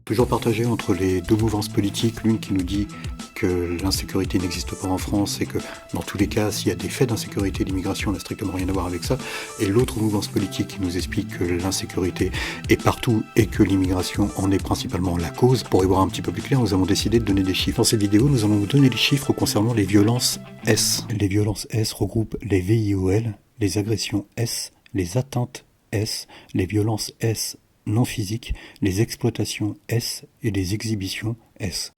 Toujours partagé entre les deux mouvances politiques, l'une qui nous dit que l'insécurité n'existe pas en France et que dans tous les cas, s'il y a des faits d'insécurité, l'immigration n'a strictement rien à voir avec ça, et l'autre mouvance politique qui nous explique que l'insécurité est partout et que l'immigration en est principalement la cause. Pour y voir un petit peu plus clair, nous avons décidé de donner des chiffres. Dans cette vidéo, nous allons vous donner les chiffres concernant les violences S. Les violences S regroupent les VIOL, les agressions S, les atteintes S, les violences S non physiques, les exploitations S et les exhibitions S.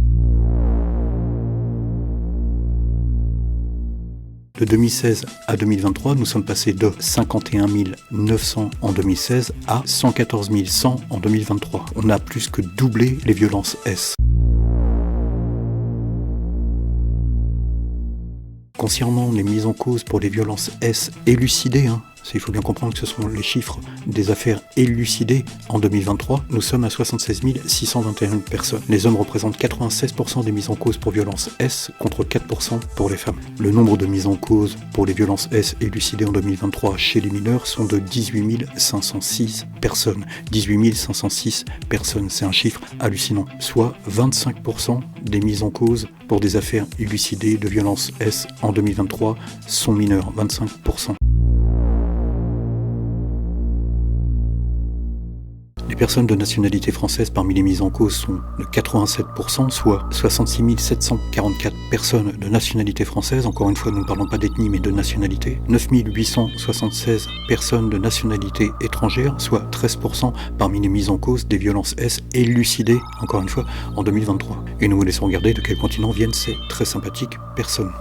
De 2016 à 2023, nous sommes passés de 51 900 en 2016 à 114 100 en 2023. On a plus que doublé les violences S. Concernant les mises en cause pour les violences S élucidées, il faut bien comprendre que ce sont les chiffres des affaires élucidées en 2023, nous sommes à 76 621 personnes. Les hommes représentent 96% des mises en cause pour violences S contre 4% pour les femmes. Le nombre de mises en cause pour les violences S élucidées en 2023 chez les mineurs sont de 18 506 personnes. 18 506 personnes, c'est un chiffre hallucinant. Soit 25% des mises en cause pour des affaires élucidées de violences S en 2023 sont mineurs, 25%. Les personnes de nationalité française parmi les mises en cause sont de 87%, soit 66 744 personnes de nationalité française. Encore une fois, nous ne parlons pas d'ethnie, mais de nationalité. 9 876 personnes de nationalité étrangère, soit 13% parmi les mises en cause des violences S élucidées, encore une fois, en 2023. Et nous vous laissons regarder de quel continent viennent ces très sympathiques personnes.